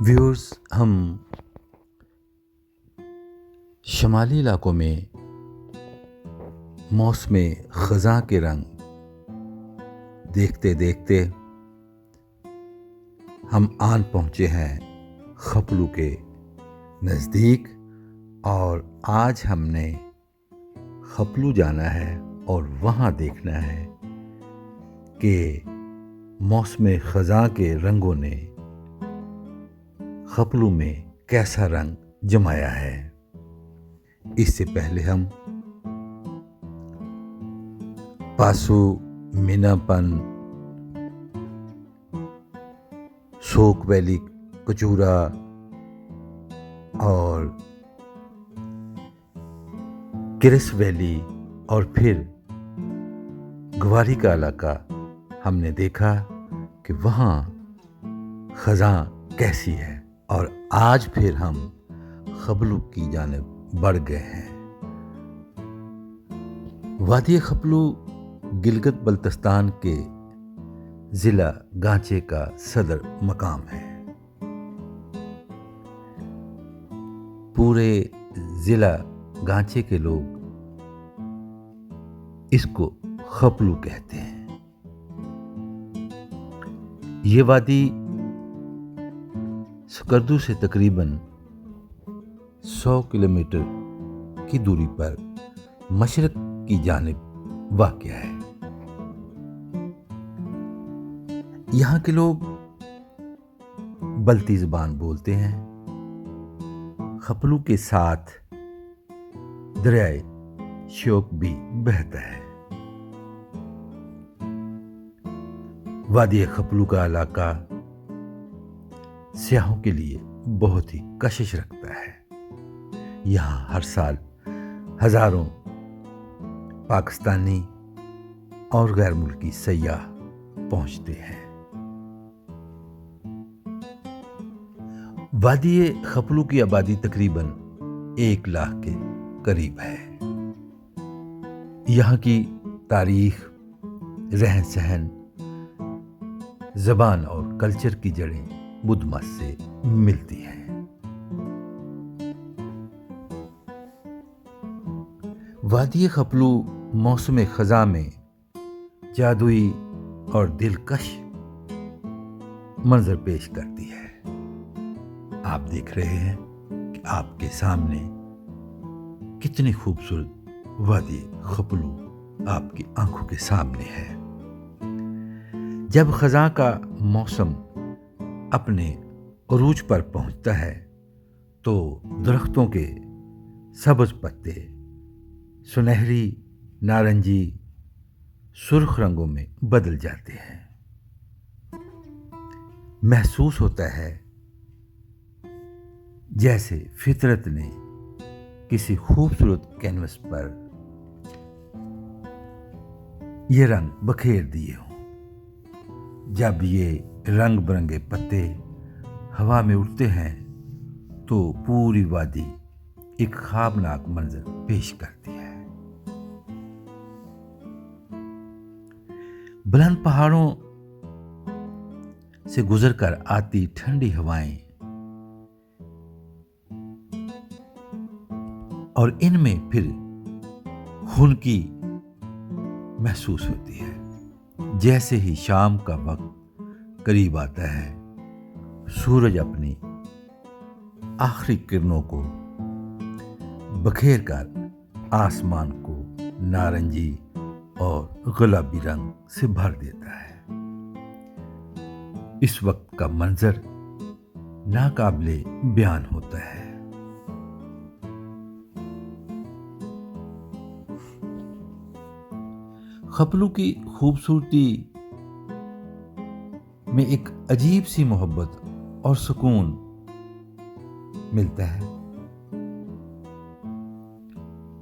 Viewers, हम شمالی علاقوں میں موسم خزاں کے رنگ دیکھتے دیکھتے ہم آن پہنچے ہیں خپلو کے نزدیک، اور آج ہم نے خپلو جانا ہے اور وہاں دیکھنا ہے کہ موسم خزاں کے رنگوں نے خپلو میں کیسا رنگ جمایا ہے۔ اس سے پہلے ہم پاسو، میناپن، سوک ویلی، کچورا اور کرس ویلی اور پھر گواری کا علاقہ ہم نے دیکھا کہ وہاں خزاں کیسی ہے، اور آج پھر ہم خپلو کی جانب بڑھ گئے ہیں۔ وادی خپلو گلگت بلتستان کے ضلع گانچے کا صدر مقام ہے۔ پورے ضلع گانچے کے لوگ اس کو خپلو کہتے ہیں۔ یہ وادی سکردو سے تقریباً 100 کلومیٹر کی دوری پر مشرق کی جانب واقع ہے۔ یہاں کے لوگ بلتی زبان بولتے ہیں۔ خپلو کے ساتھ دریائے شیوک بھی بہتا ہے۔ وادی خپلو کا علاقہ سیاحوں کے لیے بہت ہی کشش رکھتا ہے۔ یہاں ہر سال ہزاروں پاکستانی اور غیر ملکی سیاح پہنچتے ہیں۔ وادی خپلو کی آبادی تقریباً 1 لاکھ کے قریب ہے۔ یہاں کی تاریخ، رہن سہن، زبان اور کلچر کی جڑیں بدھ مت سے ملتی ہیں۔ وادی خپلو موسم خزاں میں جادوئی اور دلکش منظر پیش کرتی ہے۔ آپ دیکھ رہے ہیں کہ آپ کے سامنے کتنی خوبصورت وادی خپلو آپ کی آنکھوں کے سامنے ہے۔ جب خزاں کا موسم اپنے عروج پر پہنچتا ہے تو درختوں کے سبز پتے سنہری، نارنجی، سرخ رنگوں میں بدل جاتے ہیں۔ محسوس ہوتا ہے جیسے فطرت نے کسی خوبصورت کینوس پر یہ رنگ بکھیر دیے ہوں۔ جب یہ رنگ برنگے پتے ہوا میں اڑتے ہیں تو پوری وادی ایک خوابناک منظر پیش کرتی ہے۔ بلند پہاڑوں سے گزر کر آتی ٹھنڈی ہوائیں اور ان میں پھر خنکی محسوس ہوتی ہے۔ جیسے ہی شام کا وقت قریب آتا ہے، سورج اپنی آخری کرنوں کو بکھیر کر آسمان کو نارنجی اور گلابی رنگ سے بھر دیتا ہے۔ اس وقت کا منظر ناقابل بیان ہوتا ہے۔ خپلو کی خوبصورتی میں ایک عجیب سی محبت اور سکون ملتا ہے۔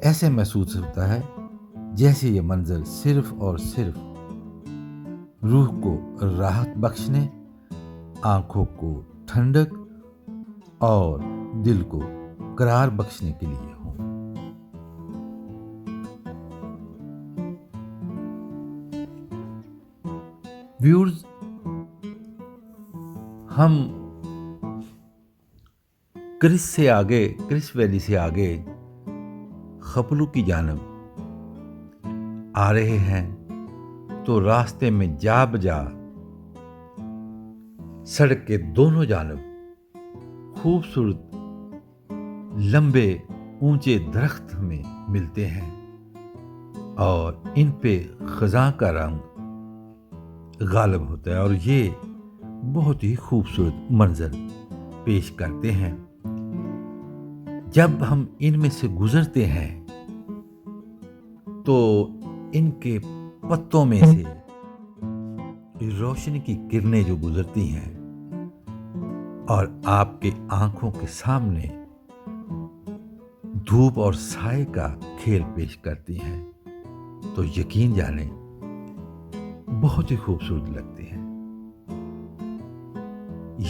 ایسے محسوس ہوتا ہے جیسے یہ منظر صرف اور صرف روح کو راحت بخشنے، آنکھوں کو ٹھنڈک اور دل کو قرار بخشنے کے لیے ہوں۔ ویورز، ہم क्रिस वैली से आगे खपलू की जानब आ रहे हैं तो रास्ते में जा बजा सड़क के दोनों जानब खूबसूरत लंबे ऊंचे दरख्त हमें मिलते हैं और इन पे खज़ां का रंग गालिब होता है और ये बहुत ही खूबसूरत मंजर पेश करते हैं। जब हम इनमें से गुजरते हैं तो इनके पत्तों में से रोशनी की किरणें जो गुजरती हैं और आपके आंखों के सामने धूप और साए का खेल पेश करती हैं तो यकीन जाने बहुत ही खूबसूरत लगती हैं।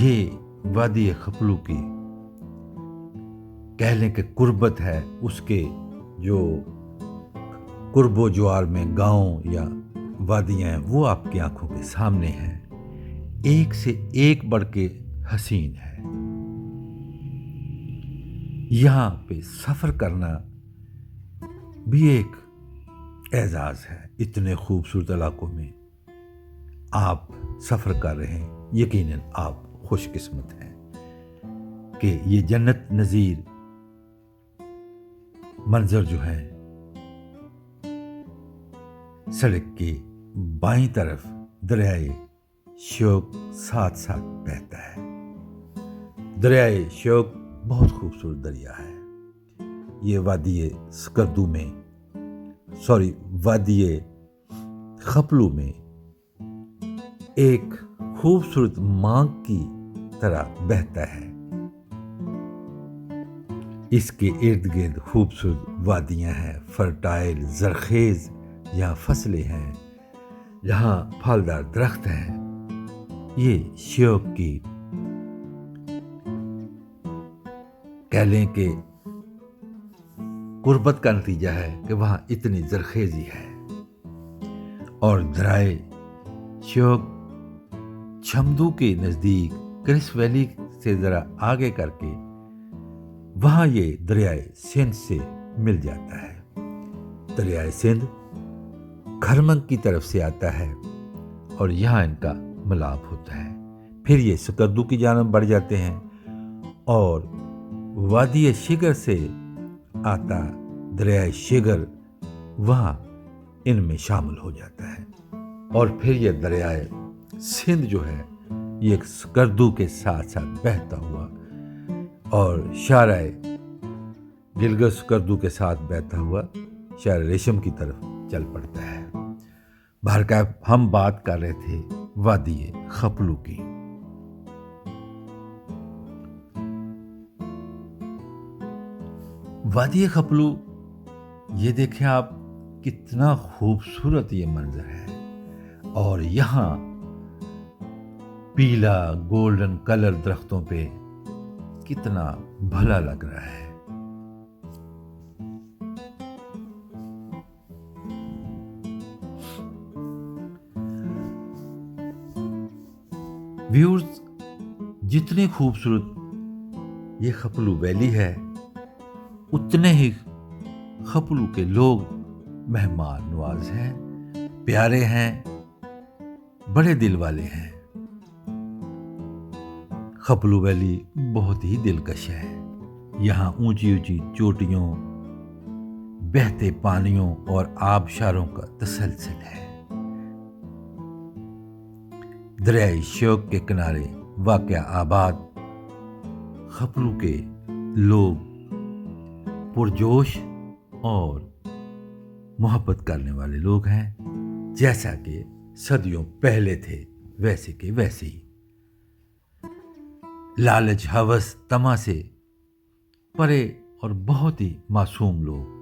ये वादी खपलू की कह लें कि कुर्बत है, उसके जो कुर्बो ज्वार में गांव या वादियां हैं वो आपकी आंखों के सामने हैं, एक से एक बढ़ के हसीन है। यहाँ पे सफ़र करना भी एक एजाज़ है। इतने खूबसूरत इलाकों में आप सफ़र कर रहे हैं, यकीनन आप खुशकिस्मत हैं कि ये जन्नत नज़ीर मंजर जो है सड़क के बाईं तरफ दरियाए श्योक साथ साथ बहता है। दरियाए श्योक बहुत खूबसूरत दरिया है। ये वादी खपलू में एक खूबसूरत मांग की तरह बहता है। इसके इर्द गिर्द खूबसूरत वादियां हैं, फर्टाइल जरखेज यहाँ फसलें हैं, जहाँ फलदार दरख्त हैं। ये श्योक की कह लें कि गुर्बत का नतीजा है कि वहाँ इतनी जरखेजी है। और दरियाए श्योक छमदू के नज़दीक क्रिस वैली से ज़रा आगे करके वहाँ ये दरियाए सिंध से मिल जाता है। दरियाए सिंध खरमंग की तरफ से आता है और यहाँ इनका मिलाप होता है। फिर ये सकरदू की जानब बढ़ जाते हैं और वादी शिगर से आता दरियाए शिगर वहाँ इनमें शामिल हो जाता है। और फिर ये दरियाए सिंध जो है ये सकरदू के साथ साथ बहता हुआ और शाराए गिलगित सकरदू के साथ बहता हुआ शार रेशम की तरफ चल पड़ता है। बहरकैफ हम बात कर रहे थे वादी खपलू की। वादी खपलू ये देखें आप, कितना खूबसूरत ये मंजर है। और यहाँ पीला गोल्डन कलर दरख्तों पे कितना भला लग रहा है। व्यूअर्स, जितनी खूबसूरत ये खपलू वैली है उतने ही खपलू के लोग मेहमान नवाज हैं, प्यारे हैं, बड़े दिल वाले हैं। खपलू वैली बहुत ही दिलकश है। यहाँ ऊंची ऊंची चोटियों, बहते पानियों और आबशारों का तसलसल है। दरियाए श्योक के किनारे वाक़या आबाद खपलू के लोग पुरजोश और मोहब्बत करने वाले लोग हैं, जैसा कि सदियों पहले थे वैसे के वैसे ही। लालच, हवस, तमा से परे और बहुत ही मासूम लोग।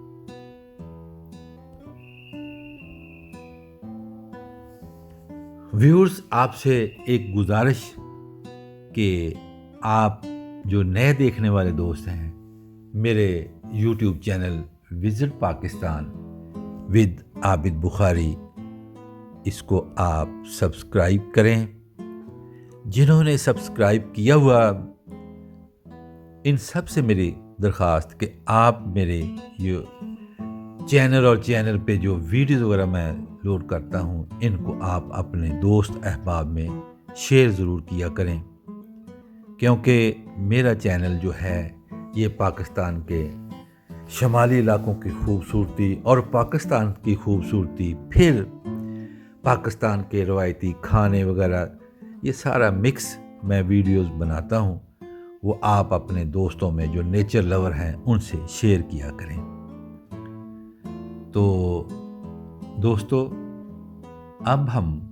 व्यूअर्स, आपसे एक गुजारिश कि आप जो नए देखने वाले दोस्त हैं, मेरे YouTube channel visit Pakistan with Abid Bukhari, इसको आप सब्सक्राइब करें। जिन्होंने सब्सक्राइब किया हुआ इन सब से मेरी दरख्वास्त कि आप मेरे ये चैनल पे जो वीडियोज़ वगैरह मैं लोड करता हूँ, इनको आप अपने दोस्त अहबाब में शेयर ज़रूर किया करें, क्योंकि मेरा चैनल जो है ये पाकिस्तान के शमाली इलाकों की खूबसूरती और पाकिस्तान की खूबसूरती, फिर पाकिस्तान के रवायती खाने वगैरह, ये सारा मिक्स मैं वीडियोस बनाता हूँ, वो आप अपने दोस्तों में जो नेचर लवर हैं उनसे शेयर किया करें। तो दोस्तों, अब हम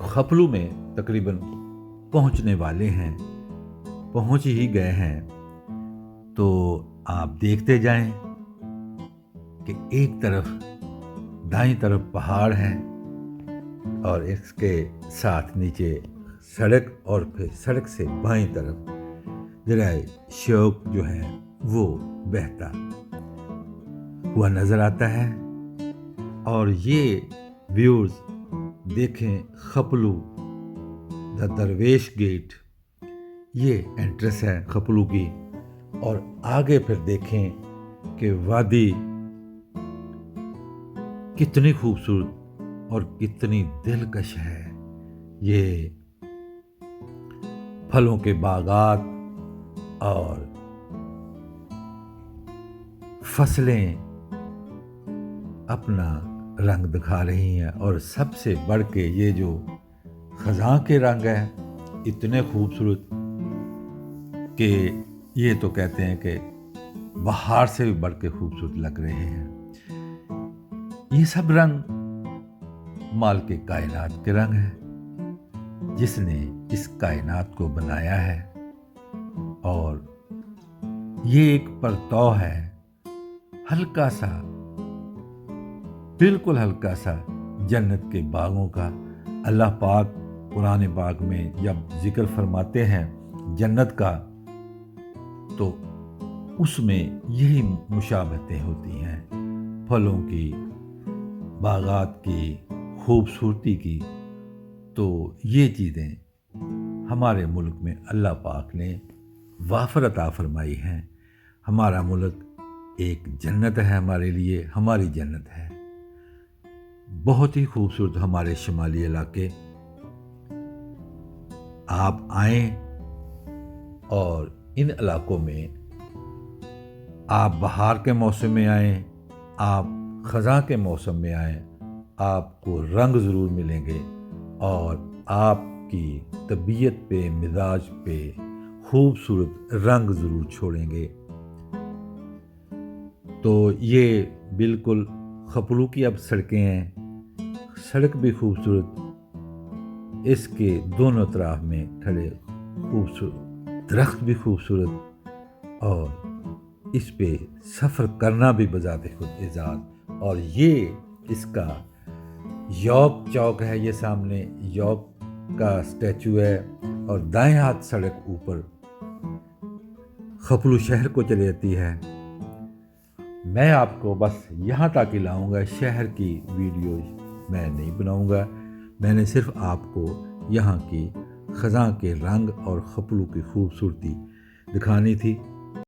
खपलू में तकरीबन पहुंचने वाले हैं, पहुंच ही गए हैं। तो आप देखते जाएं कि एक तरफ दाईं तरफ पहाड़ है और इसके साथ नीचे सड़क, और फिर सड़क से बाईं तरफ दरियाए शोक जो है वो बहता हुआ नज़र आता है। और ये व्यूज़ देखें, खपलू द दरवेश गेट, ये एंट्रेंस है खपलू की, और आगे फिर देखें कि वादी कितनी खूबसूरत और कितनी दिलकश है। ये फलों के बागात और फसलें अपना रंग दिखा रही हैं, और सबसे बढ़ के ये जो खज़ां के रंग हैं इतने खूबसूरत कि ये तो कहते हैं कि बाहर से भी बढ़ के खूबसूरत लग रहे हैं। ये सब रंग माल के कायनात के रंग हैं, जिसने इस कायनात को बनाया है। और ये एक परतौ है, हल्का सा, बिल्कुल हल्का सा जन्नत के बागों का। अल्लाह पाक कुरान पाक में जब जिक्र फरमाते हैं जन्नत का, तो उसमें यही मुशाबहतें होती हैं, फलों की, बागात की, खूबसूरती की। तो ये चीज़ें हमारे मुल्क में अल्लाह पाक ने वाफर अता फरमाई हैं। हमारा मुल्क एक जन्नत है हमारे लिए, हमारी जन्नत है। बहुत ही खूबसूरत हमारे शुमाली इलाके। आप आएं और इन इलाकों में आप बहार के मौसम में आएं, आप ख़ज़ां के मौसम में आएं, आपको रंग ज़रूर मिलेंगे और आपकी तबीयत पे, मिजाज पे खूबसूरत रंग ज़रूर छोड़ेंगे। तो ये बिल्कुल खपलू की अब सड़कें हैं, सड़क भी खूबसूरत, इसके दोनों तरफ में खड़े खूबसूरत दरख्त भी खूबसूरत, और इस पे सफ़र करना भी बजाते खुद एजाज़। और ये इसका यॉक चौक है, ये सामने यॉक का स्टैचू है, और दाएं हाथ सड़क ऊपर खपलू शहर को चली जाती है। मैं आपको बस यहाँ तक ही लाऊंगा, शहर की वीडियो मैं नहीं बनाऊंगा। मैंने सिर्फ आपको यहाँ की ख़ज़ां के रंग और खपलू की खूबसूरती दिखानी थी।